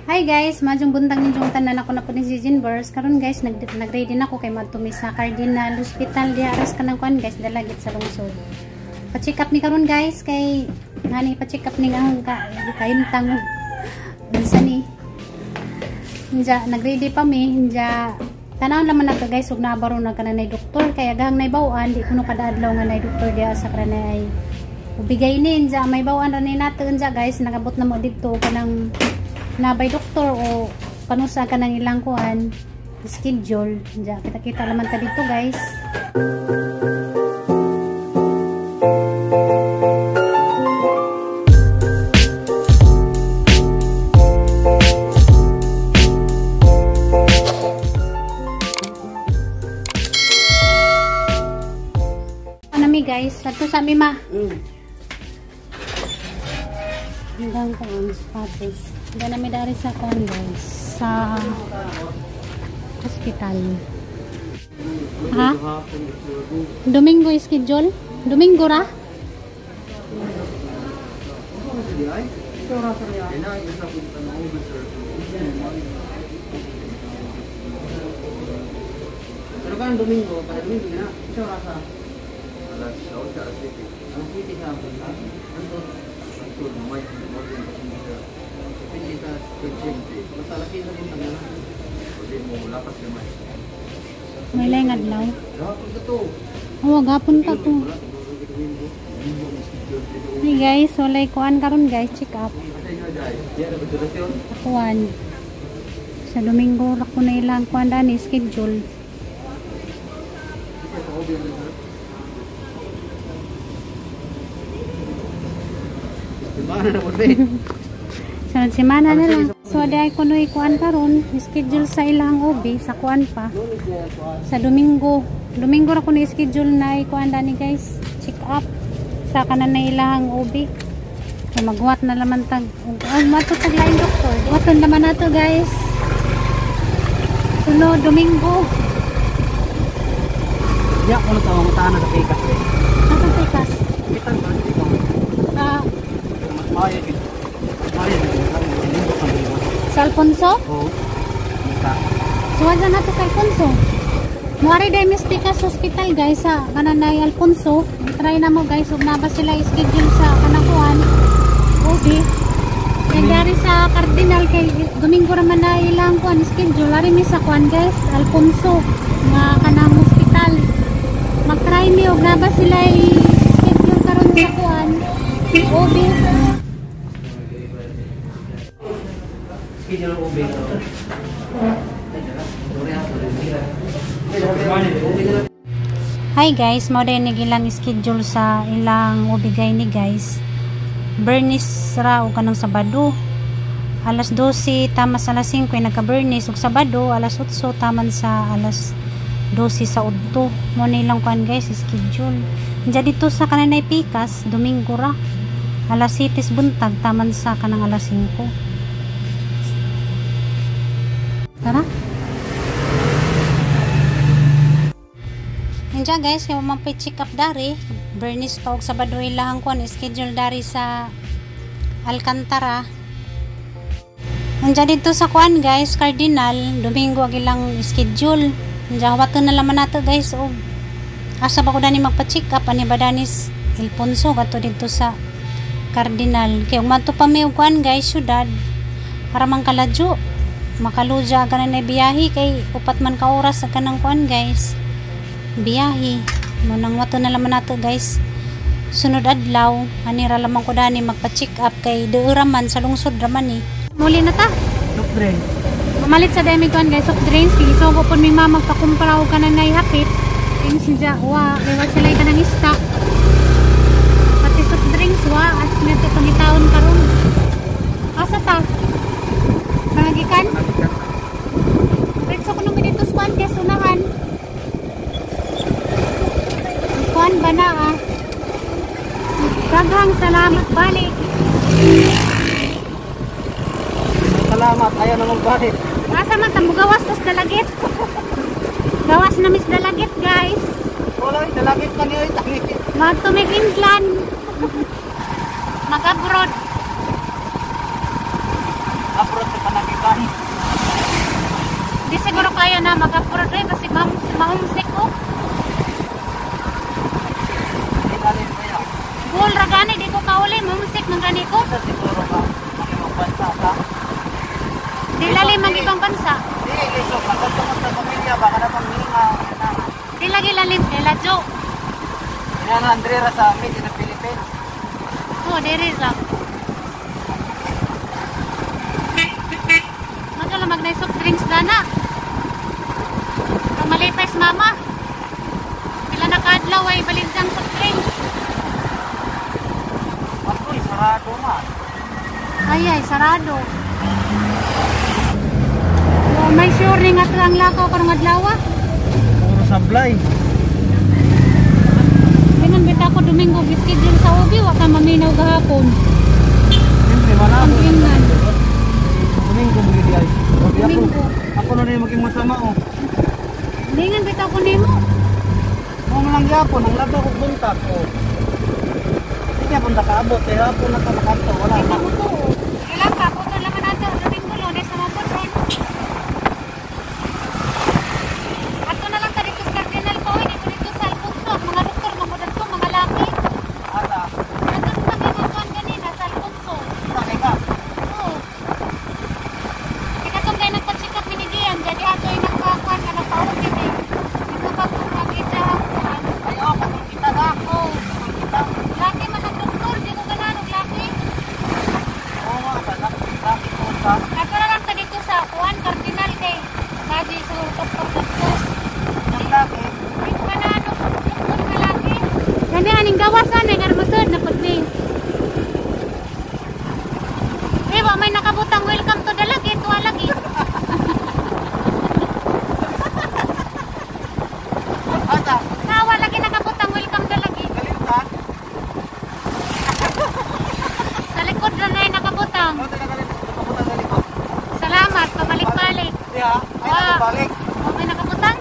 Hi guys, majong buntang ninyong tanan ako na po ni si Jinbers. Karon guys, nag-ready na ako kay madtumi sa Cardinal Hospital di aras ka ng kuan guys, dalagit sa lungsod. Pa-check up ni karon guys kay ngani pa-check up ni ang kayuntang unsa ni. Hinja nag-ready pa mi, hinja tanaw naman na guys ug nabaro na kanay doktor kay agahang naybawaan di kuno kada adlaw nga nay doktor dia sa kanay. Ubigay ni hinja may bawaan ra ni nato hinja guys, nagabot na mo didto kanang nabay doktor o panusa ka ng ilang kuan schedule. Diyan, kita-kita naman ta dito guys. Anami guys, ato sa mi ma. Hanggang ko ang sapatos. Hindi namin dari sa kuan guys, sa hospital. Ha? Domingo schedule? Domingo ra? Pero kan Domingo, pada Domingo na, siya rasa. Alas 8 sa city. Ang city sa Apunta. Anto lumay mo din sa kita kecente. Masalah kita din naman. Pwede mo lapas naman. May lang adlaw. Gapon ka to. Oo, gapon ka to. Hey guys, walay kuan karon guys, check up. Kuan. Sa Domingo ra ko na ilang kuan dani schedule. Sunod semana na lang. So aday ko no ikuan karon, schedule sa ilang OB sa kuan pa. Sa Domingo. Domingo ra ko na schedule na ikuan dani guys. Check up sa kanan na ilang OB. So magwat na laman tag. Matutag lain doktor. Waton naman nato guys. Sunod Domingo. Ya, ko na tawag tanan sa pikas. Nasa pikas. Bitan ba dito ko? Maya gid. Sa Alfonso? Oo. Mika. Suwaja na to sa Alfonso. Muari day Mysticas Hospital guys sa kananay Alfonso. Try na mo guys ug naba sila schedule sa kanakuan. OB. Kaya dari sa Cardinal kay Domingo ra man na ilang kuan schedule. Ari mi sa kuan guys, Alfonso nga kanang hospital. Mag-try mi ug naba sila schedule karon sa kuan. OB. Hi guys, mao day ilang schedule sa ilang ubigay ni guys. Bernis ra og kanang Sabado. Alas 12 tamas alas 5 nagka-bernis ug Sabado alas 8 taman sa alas 12 sa udto. Mo ni lang kuan guys schedule. Diya dito sa kananay pikas Domingo ra. Alas 7 buntag taman sa kanang alas 5. Tara. Nandiyan guys, yung mapi-check up dari. Bernis pa og Sabado ilahang kuan schedule dari sa Alcantara. Nandiyan dito sa kuan guys, Cardinal, Domingo ag ilang schedule. Nandiyan waton na laman nato guys og asa ba ko dani magpa-check up ani ba danis Alfonso gato dito sa Cardinal. Kay ug madto pa mi og kuan guys, syudad para man kaladyo. Makaluja ka na biyahe kay upat man ka oras sa kanang kuan guys biyahe mo nang wato na laman nato guys sunod adlaw anira lamang ko dani magpa-check up kay deura man sa lungsod raman muli na ta Soft drink. mamalit sa demi kuan guys soft drinks kay so ko pud mi mama magpakumpra og kanang naihapit in sinja wa kay wa sila kanang stock pati soft drinks wa at meto pangitaon karon asa ta Pangagikan? Pwede ko nung dito sa kuan guys, unahan. Kuan ba na Daghang salamat balik. Salamat, ayaw na magbalik. Asa man tamo gawas tas dalagit. Gawas na mis dalagit guys. Wala, dalagit pa niyo itangit. Magtumig England. Mag-abroad. Abroad sa kayo na mag-apura dre kasi mahumsik ko. Ilalim ko yan. Cool ra gani di ko kauli, mahumsik man gani ko. Sa siguro ka, maging bansa ka. Di lalim ang ibang bansa. Di, lisok. Magkatungkot sa pamilya, baka na panghinga. Di lagi lalim, di ladyo. Yan ang Andrea sa amin, in the Philippines. Oh, diri lang. Magkala magnay soft drinks na. Kung malipay si mama. Sila nakadlaw ay balinsang soft drinks. Ako'y sarado man. Ay, sarado. Oh, may sure ring at lang lakaw karong adlaw. Puro sablay. Dengan bita ko Domingo schedule sa ubi, wa ka maminaw gahapon. Siyempre, malabo. Ang ingnan. Domingo mo di ay. Domingo. Ako na rin maging masama oh. Dengan bita ko nimo. Kung lang yapon, ang labaw kong bunta ko. Hindi kaya punta ka abot, kaya hapon na ka makanto, wala Ikaw ka. mo to. Ilang ka, kung naman natin, Domingo, Lunes na mapon. Ato na lang ka dito sa Cardinal ko, hindi ko dito sa Alfonso. Mga doktor, mamudan to, mga laki. Asa, Nandun sa kinukuhan kanina sa Alfonso. sakay ka. Oo. Ikatong kayo nagpa-check up minigiyan, jadi ato yung nagpakuhan ka nagpa-uwi kay. Ito pa kung mag-itsahang kuhan. Ay, oh, patong kita ka. Oo. Patong kita. Laki man ang doktor, di ko gananog laki. Oo nga, laki ko sa. Ato na lang ka dito sa kuhan, Cardinal kay. Lagi sa doktor doktor. Yung laki. Di ko gananog doktor na laki. Gani aning gawasan, ay karmasod na pagli. Diba, may nakabutang welcome to the lagi, tuwa lagi. Asa, Nawa lagi nakabutang welcome to lagi. galing ka. Sa likod na na nakabutang. Ano tayo galing? Nakapunta sa likod. Salamat, pabalik-balik. Di ha? Ay, Wow. nakabalik. Okay, nakabutang?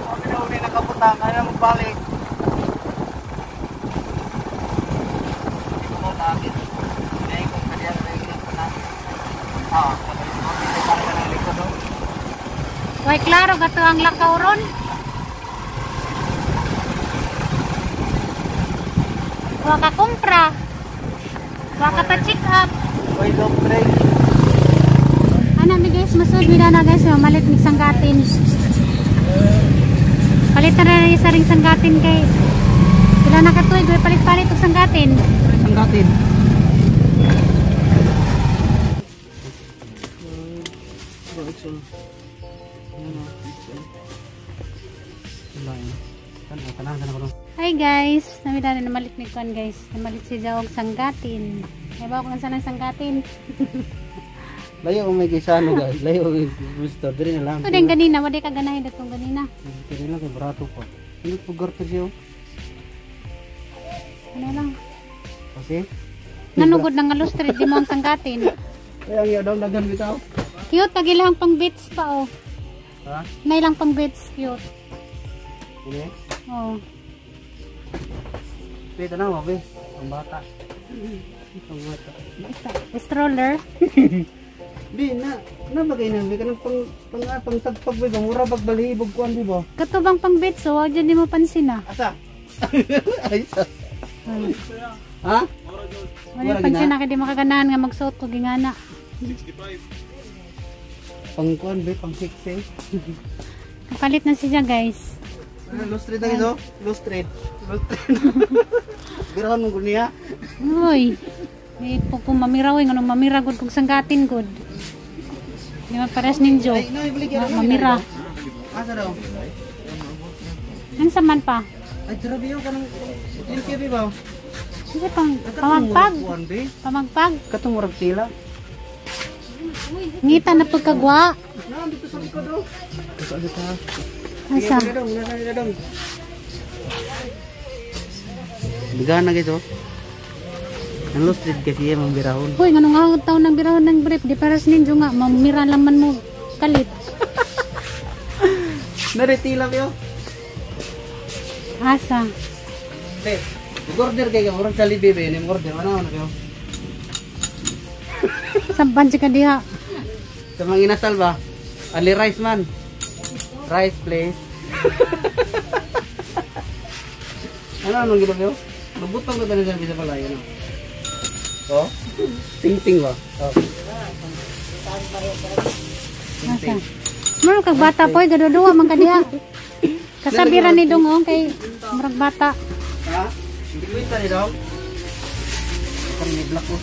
Kami na uli nakaputang, kaya magbalik. Ito mo lagi. Kaya kung kaya na naikinig ko na. Pagaling mo. Hindi ka na ng likod oh. Way, klaro, gato ang lakaw ron. Wa ka kumpra. Wa ka pa-check up. Way dog break. Ano mi guys, masud mi na guys, malit mi sanggatin. Palit na rin isa ring sanggatin kay. Sila nakatuig, way palit-palit og sanggatin. Sanggatin. Hi guys, namida na namalit ni Kwan guys. Namalit si Jawag sanggatin. Ay ba kung saan ang sanggatin? Layo may gisano guys. Layo gusto. Diri na lang. Ito din ganina, wadi ka ganahin datong ganina. Diri lang kay barato pa. Ano pugar to siya? Ano lang. Kasi Nanugod ng alustrid, di mo ang sanggatin. kaya ang daw dagan bitaw. Cute, kagilang pang bits pa oh. Ha? Nailang pang bits, cute. Ini. Oh. Pita na mo be. Ang bata. Ang bata. Stroller. Di na bagay na be kanang pang tagpag be mura pag balhibog kuan di ba? Katubang pang bits, oh. Wag dyan di mo pansin ah. Asa? Ay sa. Ay. Ha? Wala pansin na, kaya di makaganahan nga magsuot ko gingana. Pang kuan be pang 60. Kapalit na siya guys. Low street na ito? Low street. Low street. Birahon mo niya. Uy. May pugkong mamiraw eh. Anong mamira good kung sanggatin good. Di mapares ninjo. Ay, ibalik yan. Mamira. Asa daw? Ano saman pa? Ay, grabe yun ka ng LKB ba? Sige pang pamagpag. Kuan be? Pamagpag. Katong murag tila. Ngita na pagkagwa. Na, dito sa likod daw. Dito sa Asa? Nadong. Bigana gitu. Ang low street kasi yan, birahon. Uy, anong ahod taon ng birahon ng brief? Di pares ninjo nga. Mamira laman mo kalit. Naritila kayo? Asa? Be, order kayo. Orang cali bebe. Ini order. Mana kayo? Sampan ka diha. Sa mga inasal ba? Ali rice man. Rice please. Anong ginawa mo? Lubutang ko tayo sa pala yun. Oh? Ting-ting ba? Oh. Asa? Murag kag bata po, gaduduwa man kadiha. Kasabiran ni Dong kay murag bata. Ha? Hindi ko ito ni Dong. Kami ni Black ko.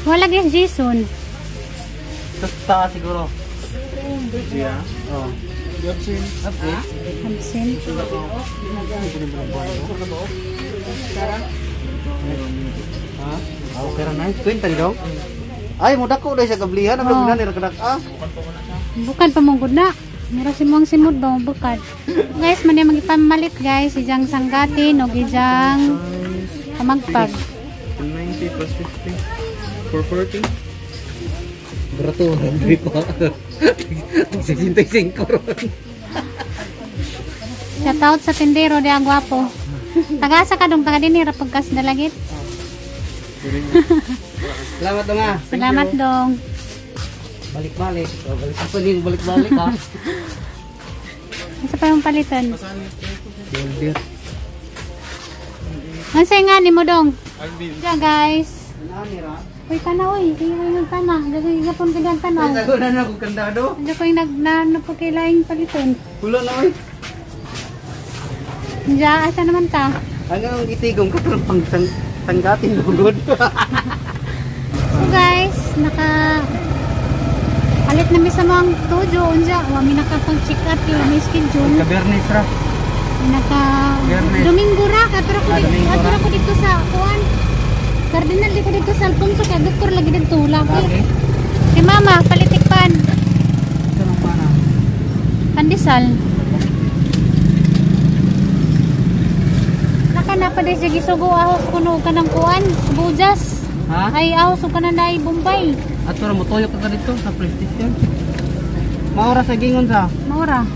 Wala guys Jason. Tusta siguro. Yeah. Oh. Yopsin. Apa? Absent. Ha? Oh, pero nice. Kwenta ni Dong. Ay, muda ko dahil sa kablihan. Ang kablihan ni Rakadak. Bukan pamunggod na. Mura si mong simod ba bukan. Guys, man yung magipamalit guys. Ijang sanggatin o ijang kamagpag. 90 plus 50. 440. Berato, hindi pa. 65 ron. Shout out sa tindero di ang gwapo. Tagasa ka dong taga dinira pagkas dalagit. Salamat dong ah. Salamat dong. Balik-balik. Balik-balik ha. Isa pa yung palitan. Dear. Ang say nga ni mo dong. Diyan guys. Uy, tanaw uy. Hindi ko yung tanaw. Dagay gapon ka dyan tanaw. Ay, nago na ako kandado. Hindi ko yung napagkailaing palitan. Hulo na oy. Diyan, asa naman ta? Hanggang itigong ka pero pang tanggatin lugod. So guys, alit na mi sa mga tujo. Unja, wami nakapag-check up yung may schedule. Kabernis ra. Biyernes. Domingo ra. Atura ko dito sa kuan. Cardinal dito sa Alfonso kaya doktor lagi dito lagi. Okay. Si mama palitikpan. Sarang pana. Pandesal. Naka na pa dai sige sugo ahos kuno ka ng kuan, bujas. Ha? Ay ahos ka na dai Bombay. At pero mo toyo ka dito sa PlayStation. Maura sa gingon sa. Maura.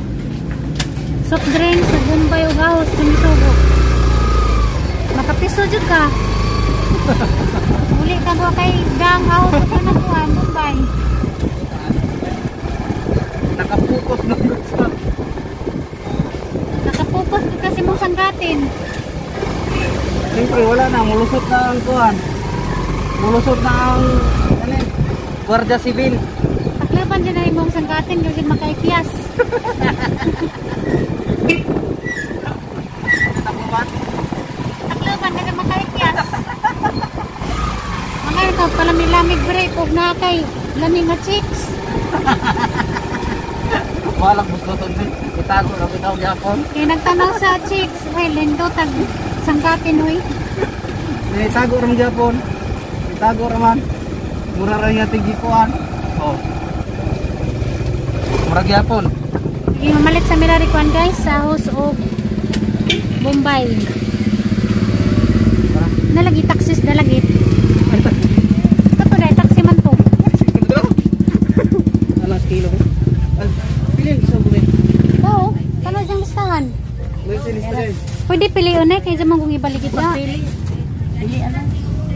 Soft drinks sa Bombay ug ahos kung sugo. Makapiso jud ka. Uli ka ba kay dang ahos ka na kuan Bombay. Nakapokus na sa. Nakapokus ka kasi mong sanggatin. Siyempre wala na, mulusot na ang kuhan. Mulusot na ang Guardia Civil. Taklaban dyan na imong sanggatin kasi makaipiyas. Taklaban kasi makaipiyas. Mga ito pala may lamig break huwag na kay lamig nga chicks. Walang busloton din. Itago na bitaw yapon. Kaya nagtanaw sa chicks. Ay, lindo tag sanggatin huy. Itago ram yapon. Itago raman. Mura ra yung tigikuan. Oh. Mura yapon. Sige, mamalit sa Mirarikuan guys sa house of Bombay. Nalagi taxis dalagit. Kato dahil taxi man to. Alas kilo ko. Pilih isang bulit. Oo, kano siyang listahan. Pwede piliin na kaya dyan mong ibaligid na.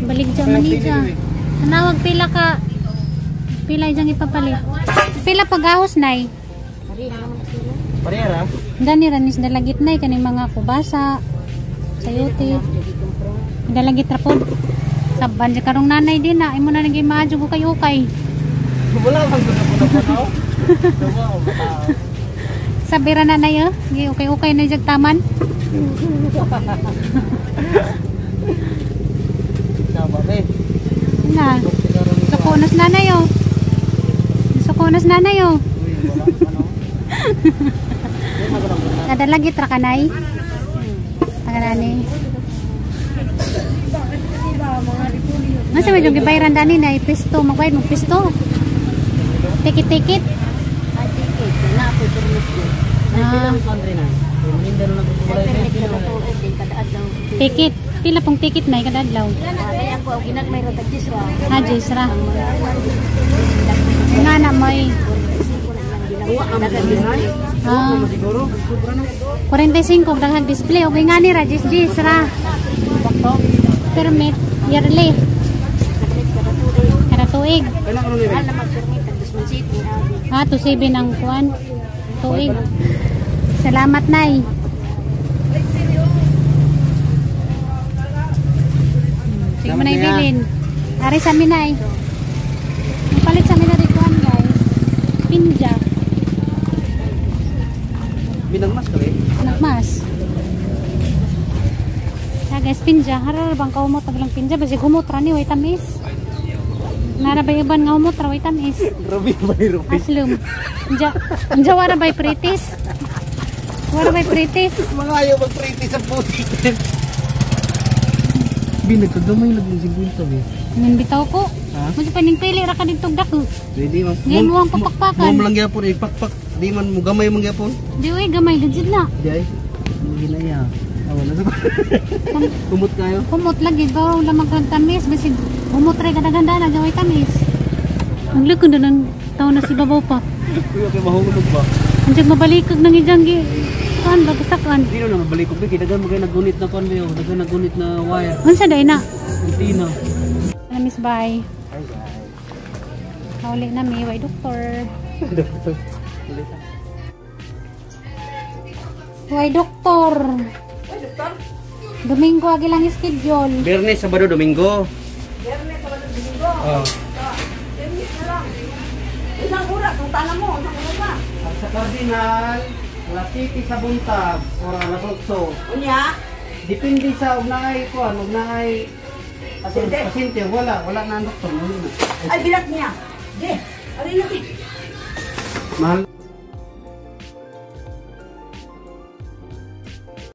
Balik dyan manija. Nanawag pila ka. Pila dyan ipapalit. Pila pag-ahos na eh. Parera. Dani ranis dalagit na eh. Kaning mga kubasa. Sayote. Dalagit rapod. Saban dyan karong nanay din na. Imo na naging maadyo ko kayo kay. Wala bang guna-guna-guna? Sabira na na yun. Okay na dyan taman. Na. Sukunas na na yun. Sukunas na na yun. Kadalagit ra kanay. Taganani. Masa medyo gibayran dani na ipisto. Magbayad mo pisto. Tikit-tikit. Tikit. Pila pong tikit na kada adlaw. Ha, Jisra. Nga na may 45 daghang display. Okay nga ni Rajis Jisra. Permit yearly. Kada tuig. to 7 ang kuan. Tuig. Salamat, Nay. Sige mo na ibilin. Ari sa amin, Nay. Palit sa amin na rin kuan, guys. Pinja. Binagmas ka eh? Nagmas. Guys, pinja. Harar bang kaumot na bilang pinja? Basi gumutra ni Waitamis. Narabayaban nga umot ra Waitamis. Grabe ba ni Rupi? Aslum. Anja wara bay pritis. Wara bay pritis. Mga ayaw mag-pretty sa puti. Binagkagamay lang yung sigwinto eh. Ngan bitaw ko. Ha? Mo pa ning pili ra ka dito dako. Pwede man. Ngayon mo ang papakpakan. Mo lang gyapon ipakpak. Di man mo gamay man gyapon. Di oy gamay gajid na. Di ay. Hindi na ya. Wala na. Kumot kayo. Kumot lagi ba wala magtamis basi kumot ra ganda-ganda na gaway tamis. Ang likod na ng taon na si babaw pa. Kuya kay mahulog ba? Anjag mabalikag nang ijanggi. Kan bagasakan. Dino na mabalik ko bigi dagan mo kay nagunit na kon mayo, dagan nagunit na wire. Unsa day na? Antina. Miss bye. Hi guys. Hawli na mi way doktor. Way doktor. Domingo agi lang schedule. Biyernes, Sabado, Domingo. Biyernes, Sabado, Domingo. Oh. Biyernes na lang. Isang oras, kung tala mo, isang oras na. At sa Cardinal, alas 7 sa buntag or alas 8. Unya? Depende sa ugnay ko, ugnay Pasyente? pasyente, wala na ang doktor. Ay, bilat niya. Di, alin natin. Mahal.